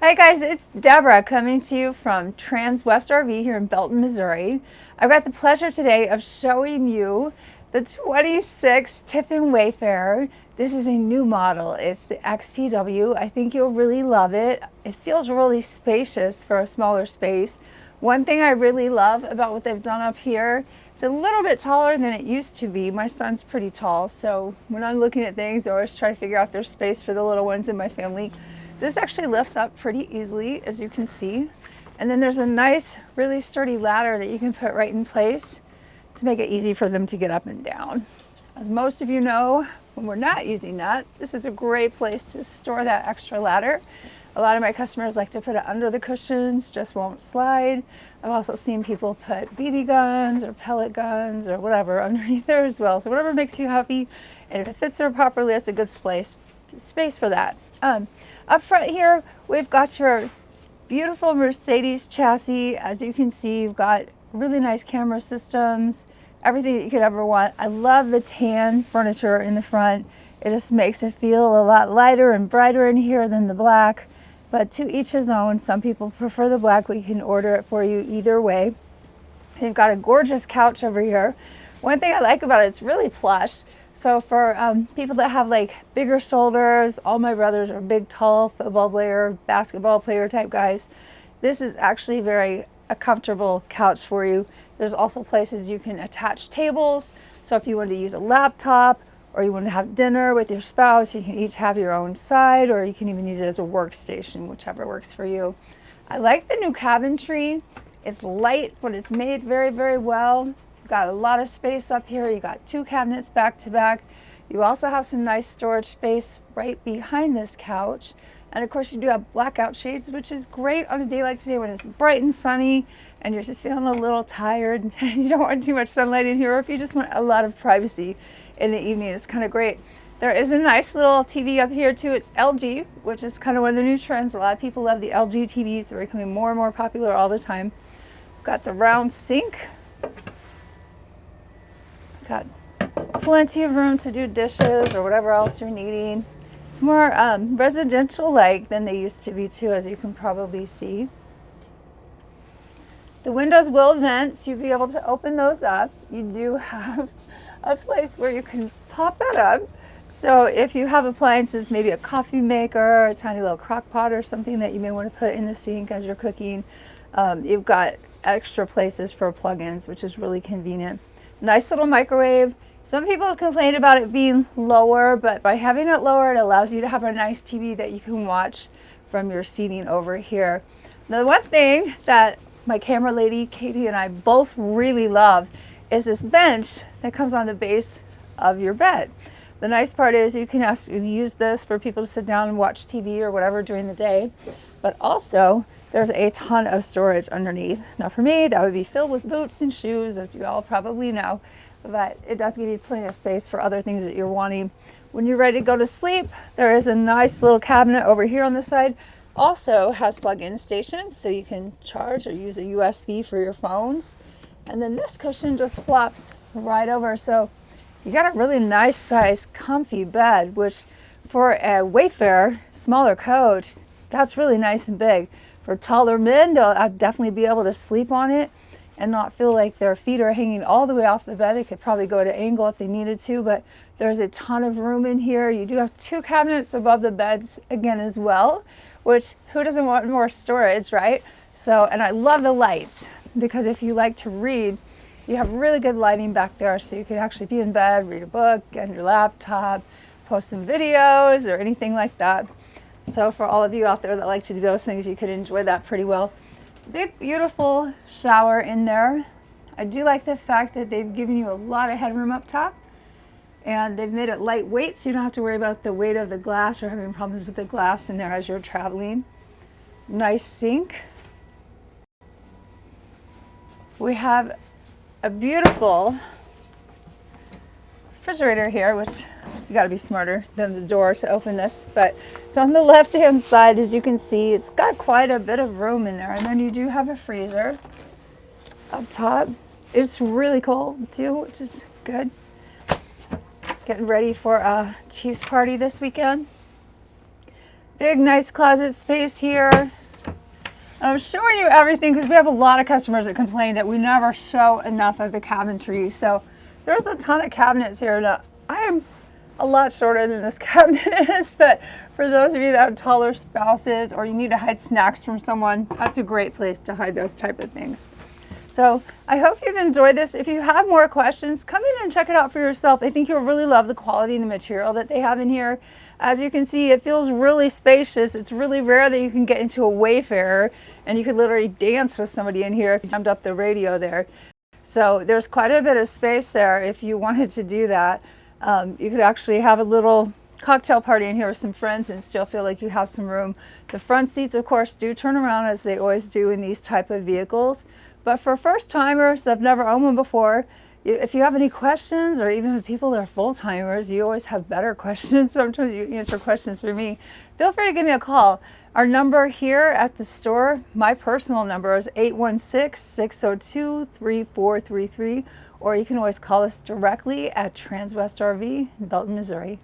Hi guys, it's Deborah coming to you from Transwest RV here in Belton, Missouri. I've got the pleasure today of showing you the 26 Tiffin Wayfarer. This is a new model. It's the XPW. I think you'll really love it. It feels really spacious for a smaller space. One thing I really love about what they've done up here, it's a little bit taller than it used to be. My son's pretty tall, so when I'm looking at things, I always try to figure out there's space for the little ones in my family. This actually lifts up pretty easily, as you can see. And then there's a nice, really sturdy ladder that you can put right in place to make it easy for them to get up and down. As most of you know, when we're not using that, this is a great place to store that extra ladder. A lot of my customers like to put it under the cushions, just won't slide. I've also seen people put BB guns or pellet guns or whatever underneath there as well. So whatever makes you happy, and if it fits there properly, it's a good space for that. Up front here, we've got your beautiful Mercedes chassis. As you can see, you've got really nice camera systems, everything that you could ever want. I love the tan furniture in the front. It just makes it feel a lot lighter and brighter in here than the black, but to each his own. Some people prefer the black. We can order it for you either way. They've got a gorgeous couch over here. One thing I like about it, it's really plush. So for people that have like bigger shoulders, all my brothers are big, tall football player, basketball player type guys. This is actually a comfortable couch for you. There's also places you can attach tables. So if you want to use a laptop or you want to have dinner with your spouse, you can each have your own side, or you can even use it as a workstation, whichever works for you. I like the new cabinetry. It's light, but it's made very, very well. Got a lot of space up here. You got two cabinets back to back. You also have some nice storage space right behind this couch. And of course you do have blackout shades, which is great on a day like today when it's bright and sunny and you're just feeling a little tired and you don't want too much sunlight in here, or if you just want a lot of privacy in the evening, it's kind of great. There is a nice little TV up here too. It's LG, which is kind of one of the new trends. A lot of people love the LG TVs. They're becoming more and more popular all the time. Got the round sink. Got plenty of room to do dishes or whatever else you're needing. It's more residential-like than they used to be too, as you can probably see. The windows will vent, so you'll be able to open those up. You do have a place where you can pop that up. So if you have appliances, maybe a coffee maker, a tiny little crock pot or something that you may want to put in the sink as you're cooking, you've got extra places for plug-ins, which is really convenient. Nice little microwave. Some people complain about it being lower, but by having it lower, it allows you to have a nice TV that you can watch from your seating over here. Now, the one thing that my camera lady, Katie, and I both really love is this bench that comes on the base of your bed. The nice part is you can actually use this for people to sit down and watch TV or whatever during the day, but also there's a ton of storage underneath. Now for me, that would be filled with boots and shoes, as you all probably know, but it does give you plenty of space for other things that you're wanting. When you're ready to go to sleep, there is a nice little cabinet over here on the side. Also has plug-in stations, so you can charge or use a USB for your phones. And then this cushion just flops right over. So you got a really nice size, comfy bed, which for a Wayfarer smaller coach, that's really nice and big. For taller men, they'll definitely be able to sleep on it and not feel like their feet are hanging all the way off the bed. They could probably go at an angle if they needed to, but there's a ton of room in here. You do have two cabinets above the beds again as well, which who doesn't want more storage, right? So, and I love the lights, because if you like to read, you have really good lighting back there, so you can actually be in bed, read a book, get on your laptop, post some videos or anything like that. So for all of you out there that like to do those things, you could enjoy that pretty well. Big, beautiful shower in there. I do like the fact that they've given you a lot of headroom up top, and they've made it lightweight, so you don't have to worry about the weight of the glass or having problems with the glass in there as you're traveling. Nice sink. We have a beautiful refrigerator here, which you got to be smarter than the door to open this, but it's on the left hand side. As you can see, it's got quite a bit of room in there, and then you do have a freezer up top. It's really cold too, which is good. Getting ready for a Chiefs party this weekend. Big, nice closet space here. I'm showing you everything because we have a lot of customers that complain that we never show enough of the cabinetry. So there's a ton of cabinets here. Now, I am a lot shorter than this cabinet is, but for those of you that have taller spouses or you need to hide snacks from someone, that's a great place to hide those type of things. So I hope you've enjoyed this. If you have more questions, come in and check it out for yourself. I think you'll really love the quality and the material that they have in here. As you can see, it feels really spacious. It's really rare that you can get into a Wayfarer and you could literally dance with somebody in here if you jumped up the radio there. So there's quite a bit of space there if you wanted to do that. You could actually have a little cocktail party in here with some friends and still feel like you have some room. The front seats, of course, do turn around as they always do in these type of vehicles. But for first timers that have never owned one before, if you have any questions, or even people that are full timers, you always have better questions. Sometimes you answer questions for me. Feel free to give me a call. Our number here at the store, my personal number is 816-602-3433, or you can always call us directly at Transwest RV in Belton, Missouri.